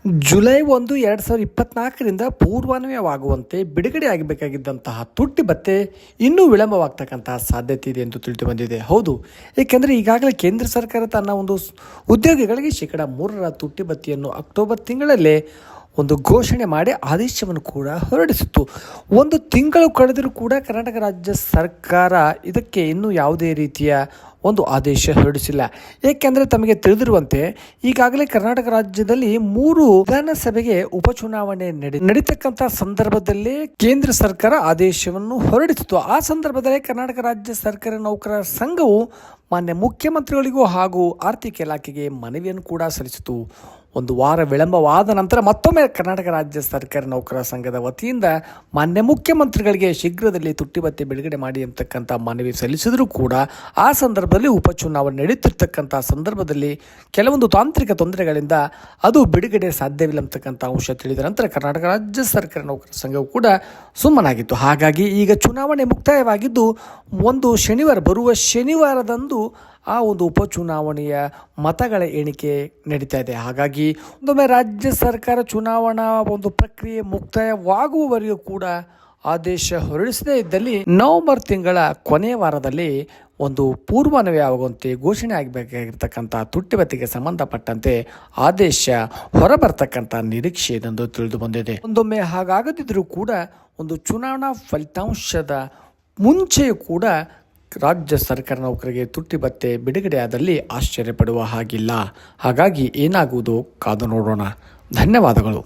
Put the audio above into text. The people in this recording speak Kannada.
ಜುಲೈ 1, 2024ರಿಂದ ಪೂರ್ವಾನ್ವಯವಾಗುವಂತೆ ಬಿಡುಗಡೆಯಾಗಬೇಕಾಗಿದ್ದಂತಹ ತುಟ್ಟಿ ಭತ್ಯೆ ಇನ್ನೂ ವಿಳಂಬವಾಗ್ತಕ್ಕಂತಹ ಸಾಧ್ಯತೆ ಇದೆ ಎಂದು ತಿಳಿದು ಬಂದಿದೆ. ಹೌದು, ಏಕೆಂದರೆ ಈಗಾಗಲೇ ಕೇಂದ್ರ ಸರ್ಕಾರ ತನ್ನ ಉದ್ಯೋಗಿಗಳಿಗೆ ಶೇಕಡ 3 ತುಟ್ಟಿ ಭತ್ಯೆಯನ್ನು ಅಕ್ಟೋಬರ್ ತಿಂಗಳಲ್ಲೇ ಘೋಷಣೆ ಮಾಡಿ ಆದೇಶವನ್ನು ಕೂಡ ಹೊರಡಿಸಿತ್ತು. ಒಂದು ತಿಂಗಳು ಕಳೆದರೂ ಕೂಡ ಕರ್ನಾಟಕ ರಾಜ್ಯ ಸರ್ಕಾರ ಇದಕ್ಕೆ ಇನ್ನೂ ಯಾವುದೇ ರೀತಿಯ ಆದೇಶ ಹೊರಡಿಸಿಲ್ಲ. ಏಕೆಂದರೆ ತಮಗೆ ತಿಳಿದಿರುವಂತೆ ಈಗಾಗಲೇ ಕರ್ನಾಟಕ ರಾಜ್ಯದಲ್ಲಿ 3 ವಿಧಾನಸಭೆಗೆ ಉಪಚುನಾವಣೆ ನಡೀತಕ್ಕಂಥ ಸಂದರ್ಭದಲ್ಲೇ ಕೇಂದ್ರ ಸರ್ಕಾರ ಆದೇಶವನ್ನು ಹೊರಡಿಸಿತು. ಆ ಸಂದರ್ಭದಲ್ಲಿ ಕರ್ನಾಟಕ ರಾಜ್ಯ ಸರ್ಕಾರಿ ನೌಕರರ ಸಂಘವು ಮಾನ್ಯ ಮುಖ್ಯಮಂತ್ರಿಗಳಿಗೂ ಹಾಗೂ ಆರ್ಥಿಕ ಇಲಾಖೆಗೆ ಮನವಿಯನ್ನು ಕೂಡ ಸಲ್ಲಿಸಿತು. 1 ವಾರ ವಿಳಂಬವಾದ ನಂತರ ಮತ್ತೊಮ್ಮೆ ಕರ್ನಾಟಕ ರಾಜ್ಯ ಸರ್ಕಾರಿ ನೌಕರರ ಸಂಘದ ವತಿಯಿಂದ ಮಾನ್ಯ ಮುಖ್ಯಮಂತ್ರಿಗಳಿಗೆ ಶೀಘ್ರದಲ್ಲಿ ತುಟ್ಟಿ ಭತ್ಯೆ ಬಿಡುಗಡೆ ಮಾಡಿ ಅಂತಕ್ಕಂಥ ಮನವಿ ಸಲ್ಲಿಸಿದರೂ ಕೂಡ ಆ ಸಂದರ್ಭದಲ್ಲಿ ಉಪಚುನಾವಣೆ ನಡೆಯುತ್ತಿರ್ತಕ್ಕಂಥ ಸಂದರ್ಭದಲ್ಲಿ ಕೆಲವೊಂದು ತಾಂತ್ರಿಕ ತೊಂದರೆಗಳಿಂದ ಅದು ಬಿಡುಗಡೆ ಸಾಧ್ಯವಿಲ್ಲ ಅಂತಕ್ಕಂಥ ಅಂಶ ತಿಳಿದ ನಂತರ ಕರ್ನಾಟಕ ರಾಜ್ಯ ಸರ್ಕಾರಿ ನೌಕರರ ಸಂಘವು ಕೂಡ ಸುಮ್ಮನಾಗಿತ್ತು. ಹಾಗಾಗಿ ಈಗ ಚುನಾವಣೆ ಮುಕ್ತಾಯವಾಗಿದ್ದು ಬರುವ ಶನಿವಾರದಂದು ಆ ಉಪಚುನಾವಣೆಯ ಮತಗಳ ಎಣಿಕೆ ನಡೀತಾ ಇದೆ. ಹಾಗಾಗಿ ಒಂದೊಮ್ಮೆ ರಾಜ್ಯ ಸರ್ಕಾರ ಚುನಾವಣಾ ಪ್ರಕ್ರಿಯೆ ಮುಕ್ತಾಯವಾಗುವವರೆಗೂ ಕೂಡ ಆದೇಶ ಹೊರಡಿಸದೇ ಇದ್ದಲ್ಲಿ ನವೆಂಬರ್ ತಿಂಗಳ ಕೊನೆಯ ವಾರದಲ್ಲಿ ಪೂರ್ವಾನ್ವಯವಾಗುವಂತೆ ಘೋಷಣೆ ಆಗಬೇಕಾಗಿರ್ತಕ್ಕಂಥ ತುಟ್ಟಿ ಭತ್ಯೆಗೆ ಸಂಬಂಧಪಟ್ಟಂತೆ ಆದೇಶ ಹೊರಬರ್ತಕ್ಕಂಥ ನಿರೀಕ್ಷೆ ಎಂದು ತಿಳಿದು ಬಂದಿದೆ. ಒಂದೊಮ್ಮೆ ಹಾಗಾಗದಿದ್ರೂ ಕೂಡ ಚುನಾವಣಾ ಫಲಿತಾಂಶದ ಮುಂಚೆಯೂ ಕೂಡ ರಾಜ್ಯ ಸರ್ಕಾರ ನೌಕರರಿಗೆ ತುಟ್ಟಿ ಭತ್ಯೆ ಬಿಡುಗಡೆಯಾದಲ್ಲಿ ಆಶ್ಚರ್ಯಪಡುವ ಹಾಗಿಲ್ಲ. ಹಾಗಾಗಿ ಏನಾಗುವುದು ಕಾದು ನೋಡೋಣ. ಧನ್ಯವಾದಗಳು.